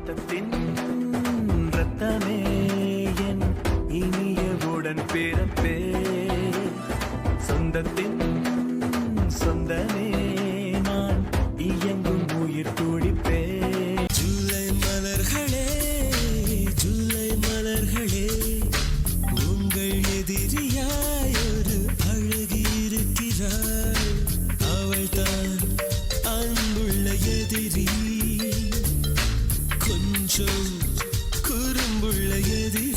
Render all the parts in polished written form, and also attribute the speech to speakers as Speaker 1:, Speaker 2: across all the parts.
Speaker 1: ரத்தத்தின் ரத்தமே என் இனியவுடன் பிறப்பே சொந்தத்தின் சொந்தமே நான் இயங்கும் உயிர் துடிப்பே ஜூலை மலர்களே ஜூலை மலர்களே உங்கள் எதிரியாய் ஒரு அழகி இருக்கிறாள் அவள் தான் அன்புள்ள எதிரி கொஞ்சம் குறும்புள்ள எதிரி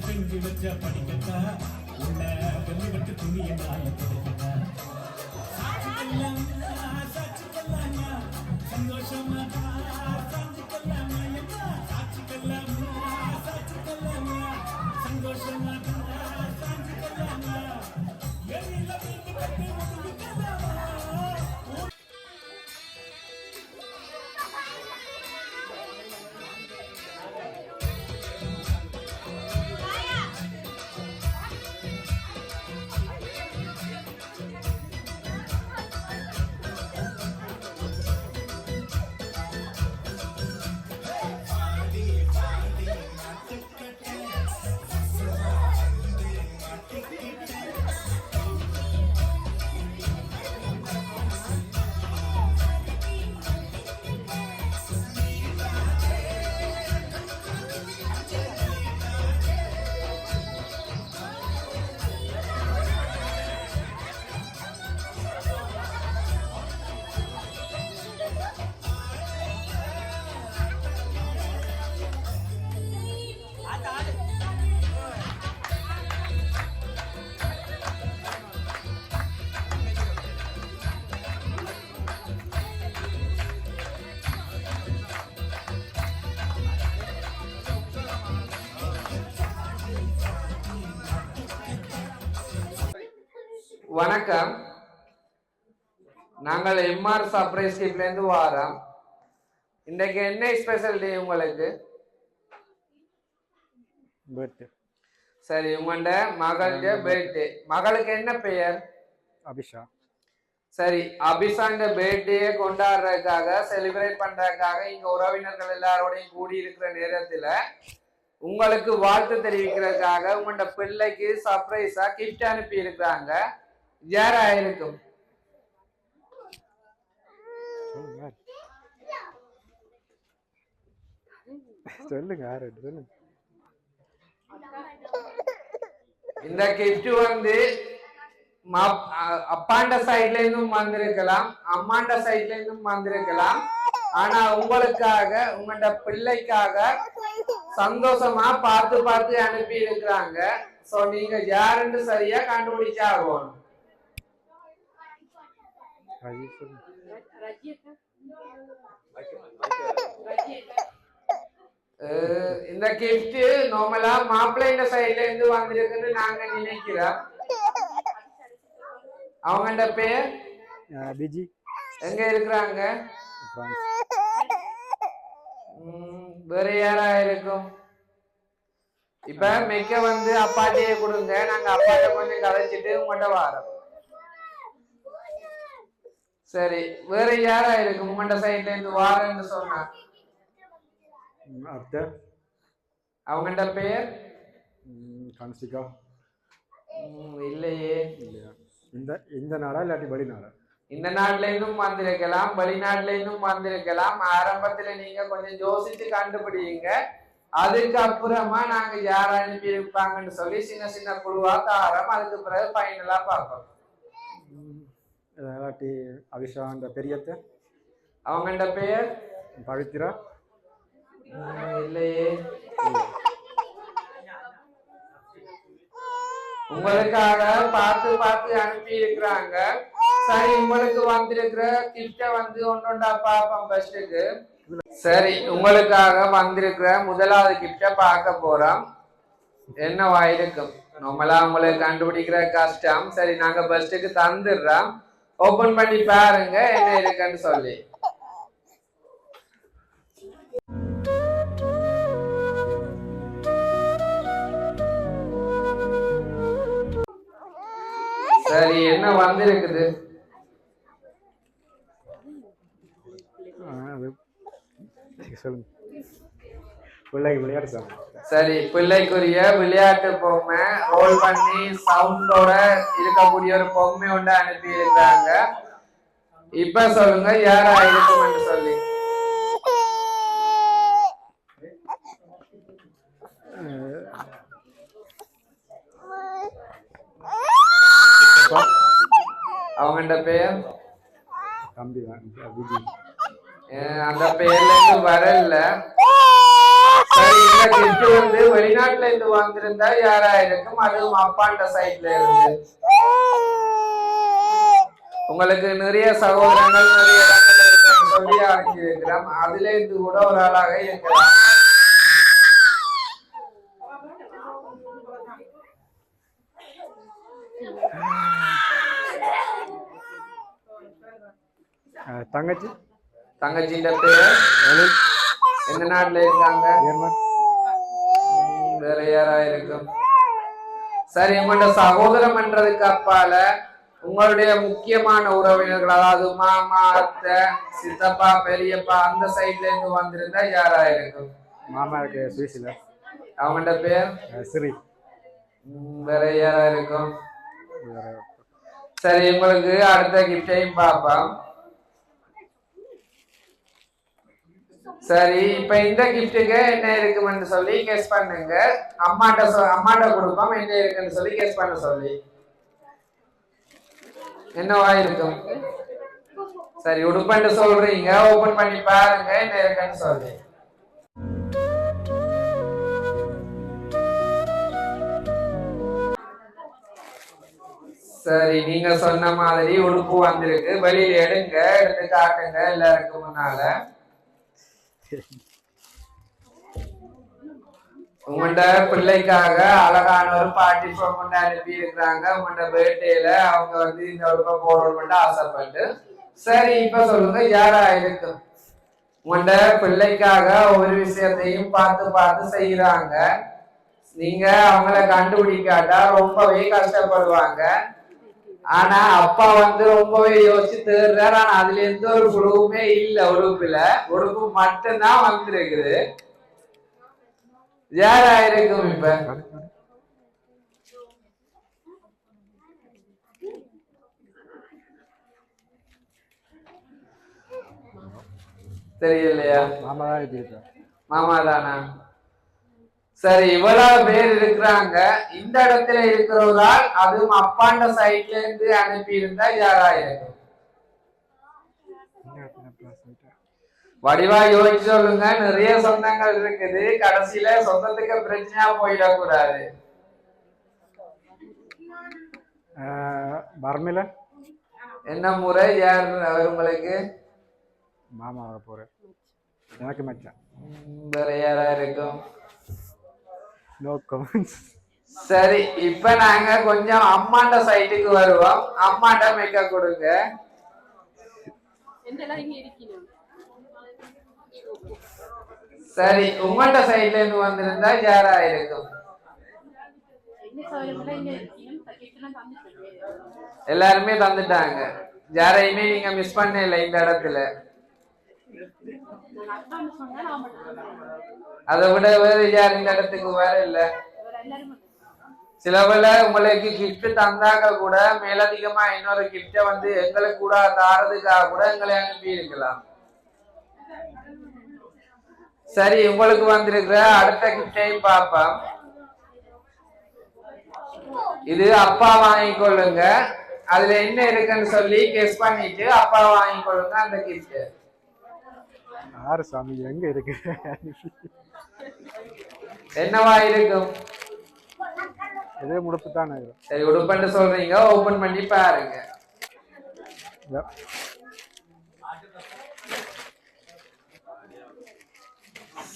Speaker 2: செஞ்சு வச்ச படிக்கட்டா உள்ள வெள்ளி வட்டு துணிய நாய படிக்கட்டா சாட்சிக்கல்லாமா சந்தோஷமா சாட்சிக்கல்லாமா சாட்சிக்கல்லாமா சந்தோஷமா சாட்சிக்கல்லாமா வெளியில வீட்டு கட்டி முடிக்கலாமா
Speaker 3: வணக்கம். நாங்கள் எம்ஆர் சர்ப்ரைஸ் கிட்ல இருந்து வாரோம். இன்னைக்கு என்ன ஸ்பெஷல் டே உங்களுக்கு?
Speaker 4: பர்த்டே.
Speaker 3: சரி, உங்களோட மகளுடைய பர்த்டே. மகளுக்கு என்ன பெயர்?
Speaker 4: அபிஷா.
Speaker 3: சரி, அபிஷாண்ட பர்த்டே கொண்டாடுறதுக்காக செலிப்ரேட் பண்றதுக்காக இங்க உறவினர்கள் எல்லாரோடையும் கூடி இருக்கிற நேரத்துல உங்களுக்கு வாழ்த்து தெரிவிக்கிறதுக்காக உங்களோட பிள்ளைக்கு சர்ப்ரைஸா கிஃப்ட் அனுப்பி இருக்கிறாங்க. யாரா இருக்கும்?
Speaker 4: சொல்லுங்க சொல்லுங்க.
Speaker 3: இந்த கிஃப்ட் வந்து அப்பாண்ட சைட்ல இருந்தும் வந்திருக்கலாம், அம்மாண்ட சைட்ல இருந்தும் வந்திருக்கலாம். ஆனா உங்களுக்காக உங்களோட பிள்ளைக்காக சந்தோஷமா பார்த்து பார்த்து அனுப்பி இருக்கிறாங்க. சோ நீங்க யாருன்னு சரியா கண்டுபிடிச்சா ஆகணும். இந்த கிஃப்ட் நார்மலா மாப்பிள்ளைங்க சைட்ல இருந்து வந்திருக்குன்னு நாங்க நினைக்கிறோம். அவங்கள்ட பேர்
Speaker 4: பிஜி.
Speaker 3: எங்க இருக்கிறாங்க? வேற யாரா இருக்கும்? இப்ப மெக்க வந்து அப்பாட்டியே கொடுங்க, நாங்க அப்பாட்ட கொஞ்சம் கதைச்சிட்டு உங்கள்கிட்ட வாரோம். சரி, வேற யாரா இருக்கும்? உங்கள்கிட்ட சைட்ல இருந்து வாரன்னு சொன்னா அவங்கள்ட பேர்
Speaker 4: கான்ஸ்டிகா.
Speaker 3: இல்லையே.
Speaker 4: இந்த நாடா இல்லாட்டி வெளிநாடா?
Speaker 3: இந்த நாட்டுல இருந்தும் வந்திருக்கலாம், வெளிநாட்டுல இருந்தும் வந்திருக்கலாம். ஆரம்பத்துல நீங்க கொஞ்சம் யோசிச்சு கண்டுபிடிங்க. அதுக்கப்புறமா நாங்க யார அனுப்பி இருப்பாங்கன்னு சொல்லி சின்ன சின்ன குழுவா தாரம் அதுக்கு பிறகு ஃபைனலா பார்ப்போம்.
Speaker 4: இல்லாட்டி அபிஷா அந்த பெரியத்த
Speaker 3: அவங்கள்ட பெயர்
Speaker 4: பவித்ரா
Speaker 3: இல்லையே. உங்களுக்காக பார்த்து பார்த்து அனுப்பி இருக்கிறாங்க. சரி, உங்களுக்கு வந்திருக்கிற கிஃப்ட வந்து ஒன்னொண்டா பார்ப்போம் ஃபர்ஸ்ட்டுக்கு. சரி, உங்களுக்காக வந்திருக்கிற முதலாவது கிஃப்ட பார்க்க போறோம். என்னவா இருக்கும்? நம்மளா உங்களுக்கு கண்டுபிடிக்கிற கஷ்டம். சரி, நாங்க ஃபர்ஸ்ட்டுக்கு தந்துடுறோம். ஓபன் பண்ணி பாருங்க என்ன இருக்குன்னு சொல்லி. சரி, என்ன வந்திருக்குது?
Speaker 4: சொல்லுங்க. பிள்ளைக்கு விளையாட்டு.
Speaker 3: சரி, பிள்ளைக்குரிய விளையாட்டு பொம்மை ரோல் பண்ணி சவுண்டோட இருக்கக்கூடிய ஒரு பொம்மை ஒன்று அனுப்பி இருக்காங்க. இப்ப சொல்லுங்க யாரா இருக்கும்னு சொல்லி. அவங்கள்ட பெயர்
Speaker 4: தம்பி விஜி.
Speaker 3: அந்த பெயர்ல இருந்து வரல. சரி, இந்த கிஃப்ட் வந்து வெளிநாட்டுல இருந்து வந்திருந்தா யாரா இருக்கும்? அதுவும் அப்பாண்ட சைட்ல இருந்து. உங்களுக்கு நிறைய சகோதரங்கள் நிறைய இடங்கள் இருக்குன்னு சொல்லி அனுப்பியிருக்கிறோம். அதுல இருந்து கூட ஒரு ஆளாக இருக்கலாம்.
Speaker 4: தங்கச்சி
Speaker 3: தங்கச்சின்ற பேர் எந்த நாட்டுல இருக்காங்க? வேற யாரா இருக்கும்? சரி, உங்களோட சகோதரம் என்றதுக்கு அப்பால உங்களுடைய முக்கியமான உறவினர்கள், அதாவது மாமா, அத்தை, சித்தப்பா, பெரியப்பா அந்த சைட்ல இருந்து வந்திருந்தா யாரா இருக்கும்?
Speaker 4: மாமா இருக்கு சுவிஸ்ல.
Speaker 3: அவங்களோட பேர்
Speaker 4: ஸ்ரீ.
Speaker 3: வேற யாரா இருக்கும்? சரி, உங்களுக்கு அடுத்த கிஃப்டையும் பார்ப்போம். சரி, இப்ப இந்த கிஃப்ட்டுக்கு என்ன இருக்குன்னு சொல்லி கெஸ் பண்ணுங்க. அம்மாட்ட கொடுப்போம். என்ன இருக்குன்னு சொல்லி கெஸ் பண்ண சொல்லி. என்னவா இருக்கும்? சரி, உடுப்பன்னு சொல்றீங்க. ஓபன் பண்ணி பாருங்க என்ன இருக்குன்னு சொல்லி. சரி, நீங்க சொன்ன மாதிரி உடுப்பு வந்திருக்கு. வெளியில எடுங்க, எடுத்து காட்டுங்க எல்லாருக்கும் முன்னால. உங்கள்ட பிள்ளைக்காக அழகான ஒரு பார்ட்டி ஷோ கொண்டு அனுப்பி இருக்கிறாங்க. உங்கள்ட பர்த்டேல அவங்க வந்து இந்த உடுப்பை போடணும்னு ஆசைப்பட்டு. சரி, இப்ப சொல்லுங்க யாரா இருக்கும்? உங்கள்ட பிள்ளைக்காக ஒவ்வொரு விஷயத்தையும் பார்த்து பார்த்து செய்யறாங்க. நீங்க அவங்கள கண்டுபிடிக்காட்டா ரொம்பவே கஷ்டப்படுவாங்க. ஆனா அப்பா வந்து ரொம்பவே யோசிச்சு தேடுறாரு. ஆனா அதுல எந்த ஒரு குழுவுமே இல்ல. உடுப்பு மட்டும்தான் வந்திருக்குது. யாரா இருக்கும்? இப்ப தெரியலையா? மாமா தானா? சரி, இவ்வளவு பேர் இருக்கிறாங்க. இந்த இடத்துல இருக்கிறவரால் அதுவும் அப்பாண்ட சைட்ல இருந்து அனுப்பி இருந்தா யாரா இருக்கும்? வடிவா யோசிச்சு சொல்லுங்க. நிறைய சொந்தங்கள் இருக்குது. கடைசியில சொந்தத்துக்கு பிரச்சனையா போயிடக்கூடாது.
Speaker 4: பர்மில
Speaker 3: என்ன முறை யார் அவர் உங்களுக்கு?
Speaker 4: மாமா போற எனக்கு மச்சான்.
Speaker 3: வேற யாரா இருக்கும்?
Speaker 4: No comments.
Speaker 3: சரி, இப்ப நாங்க கொஞ்சம் அம்மாண்ட சைட்டுக்கு வருவோம். அம்மாண்ட மேக்க கொடுங்க. சரி, உங்கள்ட சைட்ல இருந்து வந்திருந்தா யாரா இருக்கும்? எல்லாருமே தந்துட்டாங்க. யாரையுமே நீங்க மிஸ் பண்ண இல்லை இந்த இடத்துல. அதை விட வேறு யார் இந்த இடத்துக்கு வேற இல்ல. சிலவள உங்களுக்கு கிஃப்ட் தந்தாங்க கூட மேலதிகமா இன்னொரு கிஃப்ட வந்து எங்களுக்கு கூட தாரதுக்காக கூட எங்களை அனுப்பி இருக்கலாம். சரி, உங்களுக்கு வந்திருக்கிற அடுத்த கிஃப்டையும் பார்ப்போம். இது அப்பா வாங்கி கொள்ளுங்க. அதுல என்ன இருக்குன்னு சொல்லி கெஸ் பண்ணிட்டு அப்பா வாங்கி கொள்ளுங்க அந்த கிஃப்ட்.
Speaker 4: யாரு சாமி எங்க இருக்கு?
Speaker 3: என்னவா இருக்கும்?
Speaker 4: இதே முடுப்பு தானே.
Speaker 3: சரி, உடுப்பன்னு சொல்றீங்க, ஓபன் பண்ணி பாருங்க.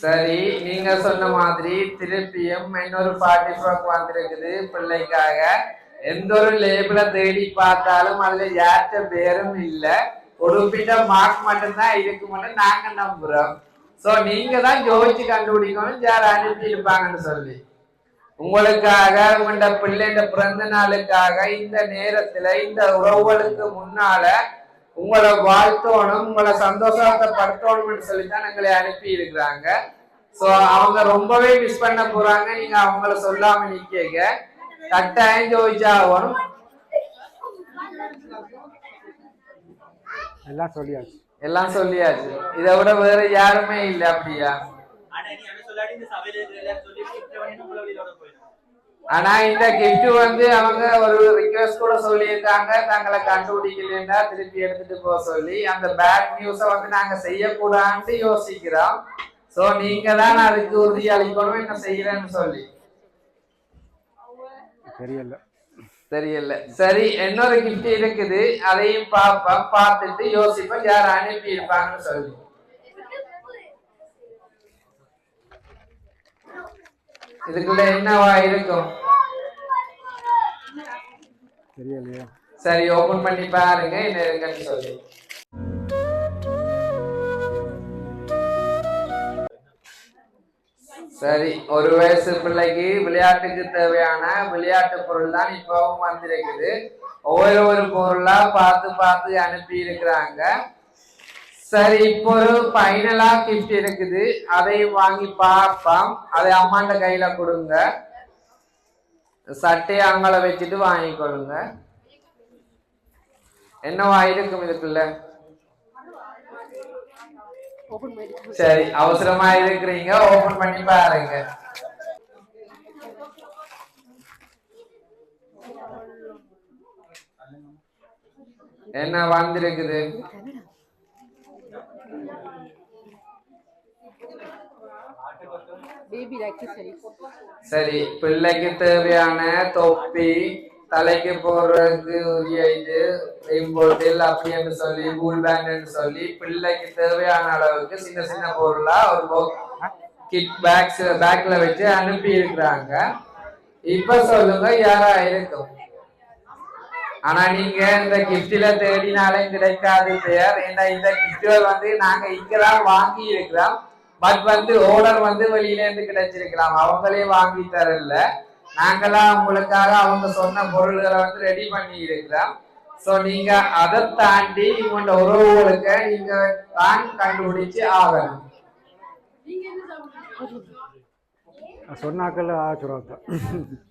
Speaker 3: சரி, நீங்க சொன்ன மாதிரி திருப்பியும் இன்னொரு 40 ஃப்ராக் வந்திருக்குது பிள்ளைக்காக. எந்த ஒரு லேபிள தேடி பார்த்தாலும் அதுல யார்கிட்ட பேரும் இல்ல, உடுப்பிட்ட மார்க் மட்டும்தான் இருக்கும்னு நாங்க நம்புறோம். சோ நீங்க தான் யோசிச்சு கண்டுபிடிக்கணும் யார் அனுப்பி இருப்பாங்கன்னு சொல்லி. உங்களுக்காக உங்களோட பிள்ளைங்க பிறந்த நாளுக்காக இந்த நேரத்துல இந்த உறவுகளுக்கு முன்னால உங்களை வாழ்த்தோணும், உங்களை சந்தோஷப்படுத்தணும்னு சொல்லித்தான் எங்களை அனுப்பி இருக்கிறாங்க. சோ அவங்க ரொம்பவே மிஸ் பண்ண போறாங்க. நீங்க அவங்கள சொல்லாம நிக்க கட்டாயம் ஜோதிச்சாகணும்.
Speaker 4: எல்லாம்
Speaker 3: சொல்லியாச்சு. இதை விட வேற யாருமே இல்ல. அப்படியா? ஆனா இந்த கிஃப்ட் வந்து அவங்க ஒரு ரிக்வெஸ்ட் கூட சொல்லியிருக்காங்க, தங்களை கண்டுபிடிக்கலன்னா திருப்பி எடுத்துட்டு போக சொல்லி. அந்த பேட் நியூஸ வந்து நாங்க செய்யக்கூடாதுன்னு யோசிக்கிறோம். சோ நீங்க தான் அதுக்கு உறுதி அளிக்கணும் என்ன செய்யறேன்னு சொல்லி. தெரியல. சரி, இன்னொரு கிஃப்ட் இருக்குது, அதையும் பார்ப்போம். பார்த்துட்டு யோசிப்போம் யார் அனுப்பி இருப்பாங்கன்னு சொல்லி. இதுக்குள்ள என்னவா இருக்கும்? சரி, ஓபன் பண்ணி பாருங்க என்ன இருக்குன்னு சொல்லி. சரி, ஒரு வயசு பிள்ளைக்கு விளையாட்டுக்கு தேவையான விளையாட்டு பொருள் தான் இப்பவும் வந்திருக்குது. ஒவ்வொரு பொருளா பார்த்து அனுப்பி இருக்கிறாங்க. சரி, இப்போ ஒரு ஃபைனலா கிஃப்ட் இருக்குது, அதையும் வாங்கி பார்ப்போம். அதை அம்மாண்ட கையில கொடுங்க. சட்டையை அங்களை வச்சுட்டு வாங்கிக்கொள்ளுங்க. என்னவா இருக்கும் இதுக்குள்ள? சரி, அவசரமா இருக்கிறீங்க, ஓபன் பண்ணி பாருங்க. என்ன வந்திருக்குது? சரி, பிள்ளைக்கு தேவையான தொப்பி, தலைக்கு போடுறதுக்கு உரிய இது இம்போர்ட்டில் அப்படின்னு சொல்லி கூல் பேண்ட் சொல்லி பிள்ளைக்கு தேவையான அளவுக்கு சின்ன பொருளா ஒரு கிட் பேக்ல வச்சு அனுப்பி இருக்கிறாங்க. இப்ப சொல்லுங்க யாரா இருக்கும்? ஆனா நீங்க இந்த கிஃப்ட்ல தேடினாலும் கிடைக்காது பெயர். ஏன்னா இந்த கிஃப்ட்கள் வந்து நாங்க இங்கதான் வாங்கி இருக்கிறோம். பட் வந்து ஓர்டர் வந்து வெளியில இருந்து கிடைச்சிருக்கலாம், அவங்களே வாங்கி தரல. நாங்களாம் உங்களுக்காக அவங்க சொன்ன பொருள்களை வந்து ரெடி பண்ணி இருக்கிறோம். சோ நீங்க அதை தாண்டி உங்களோட உறவுகளுக்கு நீங்க தான் கண்டுபிடிச்சு ஆகணும்.
Speaker 4: சொன்னாக்கள்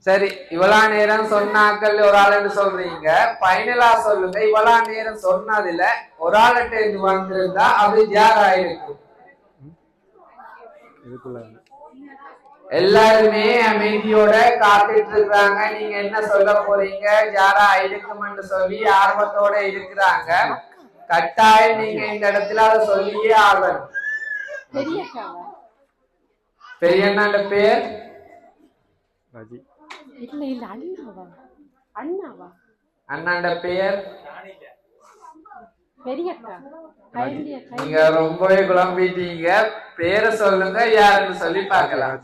Speaker 3: சரி, இவ்வளவு நேரம் சொன்னாக்கள் ஒரு ஆளுன்னு சொல்றீங்க, ஃபைனலா சொல்லுங்க. இவ்வளவு நேரம் சொன்னதுல ஒரு ஆளுகிட்ட இது வந்திருந்தா அது யாராயிருக்கும்? எல்லாருமே அமைதியோட காத்துட்டு இருக்காங்க. நீங்க என்ன சொல்ல போறீங்க, யாரா இருக்கும்னு சொல்லி ஆர்வத்தோட இருக்கிறாங்க. கட்டாயம் நீங்க இந்த இடத்துல அதை சொல்லியே ஆகணும். பெரியண்ணாண்ட பேர் அண்ணாண்ட பேர் நீங்க ரொம்பவே குழம்பிட்டீங்க. பேரை சொல்லுங்க, யாருன்னு சொல்லி பார்க்கலாம்.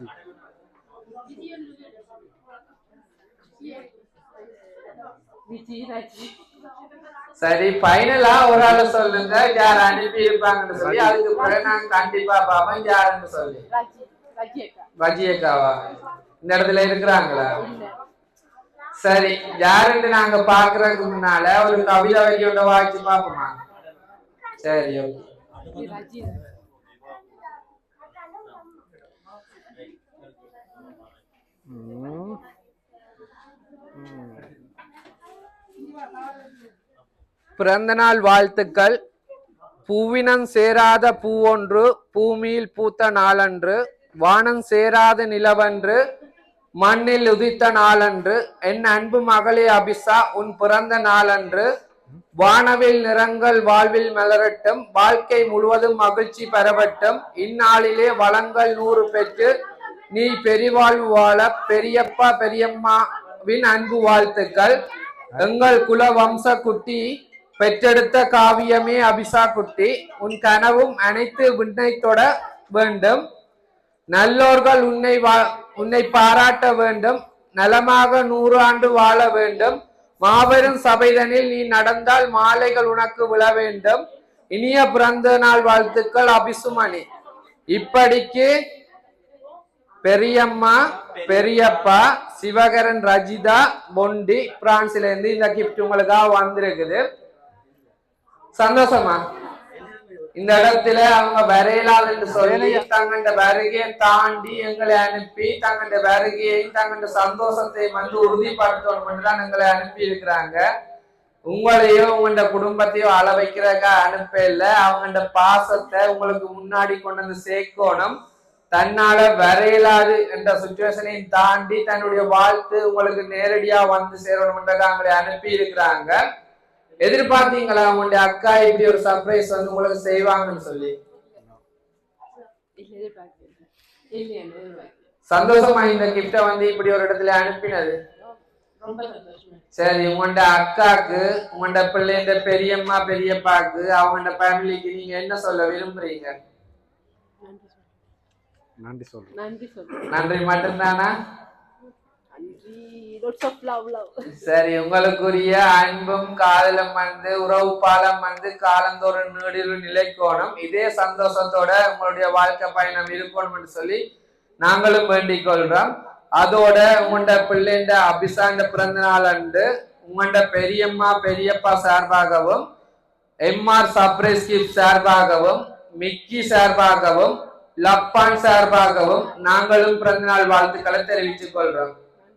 Speaker 3: சரி, ஃபைனலா ஒரு ஆளு சொல்லுங்க யார் அனுப்பி இருப்பாங்கன்னு சொல்லி. அதுக்கு பிறகு நாங்க கண்டிப்பா பாப்போம் யாருன்னு சொல்லி. வஜியக்காவா இந்த இடத்துல இருக்கிறாங்களா? சரி, யாருன்னு நாங்க பாக்குறதுக்கு முன்னால ஒரு கவிதை வகையோட வாய்ச்சி பாப்போமா? சரி, ஓகே. பிறந்தநாள் வாழ்த்துக்கள். பூவினம் சேராத பூவொன்று பூமியில் பூத்த நாளன்று வானம் சேராத நிலவன்று மண்ணில் உதித்த நாளன்று என் அன்பு மகளே அபிசா உன் பிறந்த நாளன்று வானவில் நிறங்கள் வாழ்வில் மலரட்டும் வாழ்க்கை முழுவதும் மகிழ்ச்சி பெறவட்டும் இந்நாளிலே வளங்கள் 100 பெற்று நீ பெரிவாழ்வு வாழ பெரியப்பா பெரியம்மாவின் அன்பு வாழ்த்துக்கள். எங்கள் குல வம்ச குட்டி பெற்றெடுத்த காவியமே அபிசா குட்டி உன் கனவும் அனைத்து விண்ணை தொட வேண்டும். நல்லோர்கள் உன்னை பாராட்ட வேண்டும். நலமாக 100 ஆண்டு வாழ வேண்டும். மாபெரும் சபைதனில் நீ நடந்தால் மாலைகள் உனக்கு விழ வேண்டும். இனிய பிறந்த நாள் வாழ்த்துக்கள் அபிசுமணி. இப்படிக்கு பெரியம்மா பெரியப்பா சிவகரன் ரஜிதா பொண்டி பிரான்ஸ்ல இருந்து இந்த கிஃப்ட் உங்களுக்காக வந்திருக்குது. சந்தோஷமா? இந்த இடத்துல அவங்க வரையலாதுன்னு சொல்லி தங்கண்ட வருகையை தாண்டி எங்களை அனுப்பி தங்கண்ட வருகையையும் தங்கண்ட சந்தோஷத்தை வந்து உறுதிப்படுத்தணும் தான் எங்களை அனுப்பி இருக்கிறாங்க. உங்களையோ உங்களோட குடும்பத்தையோ அள வைக்கிறக்கா அனுப்ப இல்லை. அவங்களோட பாசத்தை உங்களுக்கு முன்னாடி கொண்டு வந்து சேர்க்கணும். தன்னால வரையலாது என்ற சுச்சுவேஷனையும் தாண்டி தன்னுடைய வாழ்த்து உங்களுக்கு நேரடியா வந்து சேரணும்ன்றக்கா அவங்களை அனுப்பி இருக்கிறாங்க. எதிர்பார்த்தீங்களா உங்களுடைய அக்கா இப்படி ஒரு சர்ப்ரைஸ் வந்து உங்களுக்கு செய்வாங்கன்னு சொல்லி? சந்தோஷமா இந்த கிஃப்ட வந்து இப்படி ஒரு இடத்துல அனுப்பினது? சரி, உங்களோட அக்காக்கு உங்களோட பிள்ளைங்க பெரியம்மா பெரியப்பாக்கு அவங்களோட ஃபேமிலிக்கு நீங்க என்ன சொல்ல விரும்புறீங்க? நன்றி மட்டும்தானா? சரி, உங்களுக்குரிய அன்பும் காதலும் வந்து உறவு பாலம் வந்து காலந்தோறும் நீடிலும் நிலைக்கோணும். இதே சந்தோஷத்தோட உங்களுடைய வாழ்க்கை பயணம் இருக்கணும் என்று சொல்லி நாங்களும் வேண்டிக் கொள்றோம். அதோட உங்களோட பிள்ளைண்ட அபிசாண்ட பிறந்த நாள் அன்று உங்களோட பெரியம்மா பெரியப்பா சார்பாகவும் எம்ஆர் சர்ப்ரைஸ் கிஃப்ட் சார்பாகவும் மிக்கி சார்பாகவும் லப்பான் சார்பாகவும் நாங்களும் பிறந்த நாள் வாழ்த்துக்களை தெரிவித்துக் கொள்றோம்.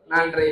Speaker 3: நன்றி.